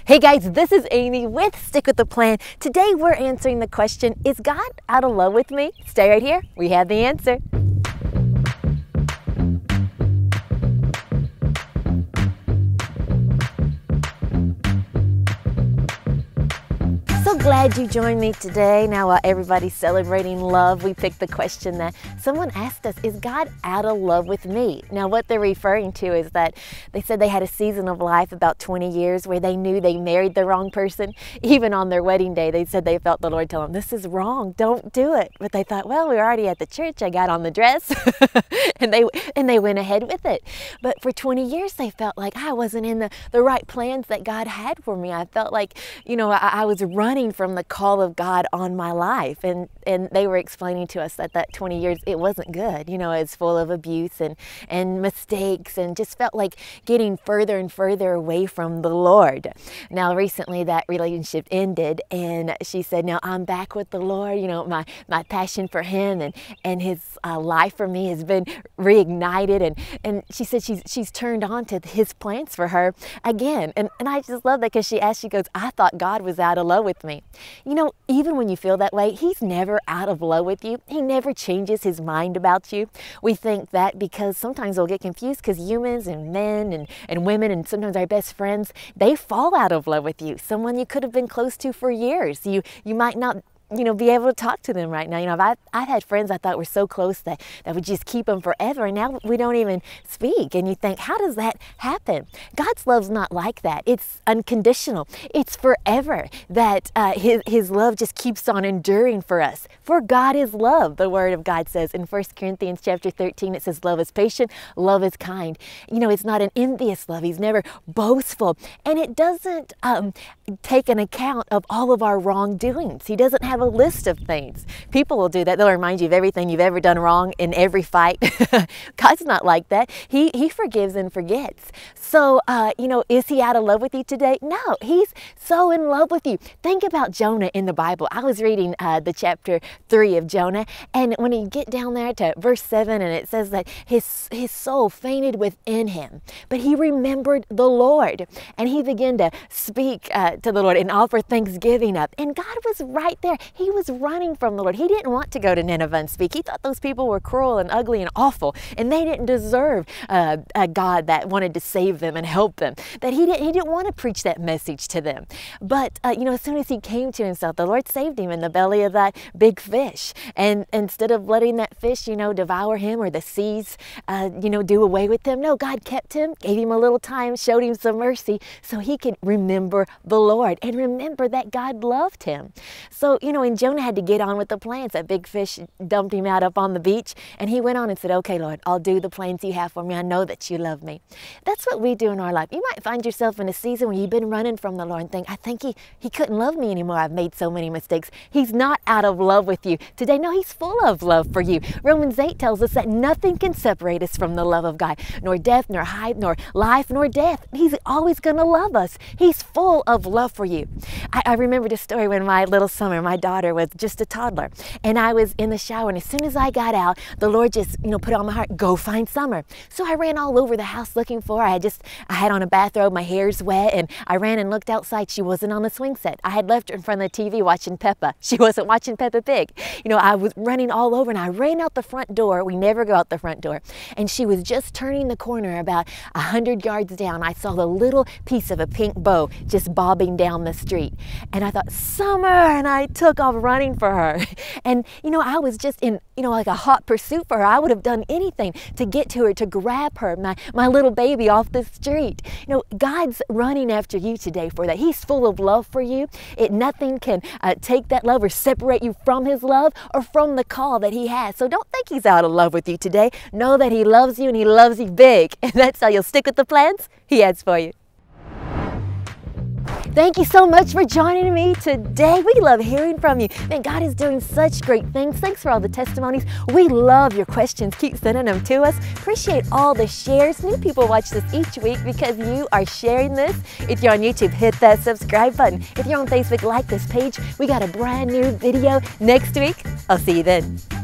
Hey guys, this is Amy with Stick with the Plan. Today we're answering the question, is God out of love with me? Stay right here, we have the answer. So glad you joined me today. Now while everybody's celebrating love, we picked the question that someone asked us, is God out of love with me? Now what they're referring to is that they said they had a season of life about 20 years where they knew they married the wrong person. Even on their wedding day, they said they felt the Lord tell them, this is wrong, don't do it. But they thought, well, we're already at the church, I got on the dress, and they went ahead with it. But for 20 years, they felt like I wasn't in the right plans that God had for me. I felt like, I was running from the call of God on my life, and they were explaining to us that 20 years it wasn't good. It's full of abuse and mistakes, and just felt like getting further and further away from the Lord. Now recently that relationship ended, and she said, now I'm back with the Lord. My passion for him and his life for me has been reignited, and she said she's turned on to his plans for her again. And I just love that, because she goes, I thought God was out of love with me. Even when you feel that way, he's never out of love with you. He never changes his mind about you. We think that because sometimes we'll get confused, because humans and men and women and sometimes our best friends, they fall out of love with you. Someone you could have been close to for years. You might not be able to talk to them right now. I've had friends I thought were so close that would just keep them forever, and now we don't even speak. And you think, how does that happen? God's love's not like that. It's unconditional. It's forever, that his love just keeps on enduring for us. For God is love, the Word of God says in 1 Corinthians chapter 13, it says, love is patient, love is kind. It's not an envious love. He's never boastful. And it doesn't take an account of all of our wrongdoings. He doesn't have a list of things. People will do that. They'll remind you of everything you've ever done wrong in every fight. God's not like that. He forgives and forgets. So, is he out of love with you today? No, he's so in love with you. Think about Jonah in the Bible. I was reading the chapter 3 of Jonah, and when you get down there to verse 7, and it says that his soul fainted within him, but he remembered the Lord, and he began to speak to the Lord and offer thanksgiving up. And God was right there. He was running from the Lord. He didn't want to go to Nineveh and speak. He thought those people were cruel and ugly and awful, and they didn't deserve a God that wanted to save them and help them. That he didn't want to preach that message to them. But as soon as he came to himself, the Lord saved him in the belly of that big fish. And instead of letting that fish, devour him, or the seas, do away with him, no, God kept him, gave him a little time, showed him some mercy, so he could remember the Lord and remember that God loved him. So, and Jonah had to get on with the plans. That big fish dumped him out up on the beach, and he went on and said, okay, Lord, I'll do the plans you have for me. I know that you love me. That's what we do in our life. You might find yourself in a season where you've been running from the Lord and think, I think he couldn't love me anymore. I've made so many mistakes. He's not out of love with you today. No, he's full of love for you. Romans 8 tells us that nothing can separate us from the love of God, nor death, nor height, nor life, nor death. He's always going to love us. He's full of love for you. I remember the story when my little Summer, my daughter, was just a toddler, and I was in the shower, and as soon as I got out, the Lord just put it on my heart, go find Summer. So I ran all over the house looking for her. I had on a bathrobe, my hair's wet, and I ran and looked outside. She wasn't on the swing set. I had left her in front of the TV watching Peppa. She wasn't watching Peppa Pig. I was running all over, and I ran out the front door. We never go out the front door. And she was just turning the corner about 100 yards down. I saw the little piece of a pink bow just bobbing down the street. And I thought, Summer, and I took off running for her. And, I was just in, like a hot pursuit for her. I would have done anything to get to her, to grab her, my little baby off the street. God's running after you today for that. He's full of love for you. Nothing can take that love or separate you from his love or from the call that he has. So don't think he's out of love with you today. Know that he loves you, and he loves you big. And that's how you'll stick with the plans he has for you. Thank you so much for joining me today. We love hearing from you. Man, God is doing such great things. Thanks for all the testimonies. We love your questions. Keep sending them to us. Appreciate all the shares. New people watch this each week because you are sharing this. If you're on YouTube, hit that subscribe button. If you're on Facebook, like this page. We got a brand new video next week. I'll see you then.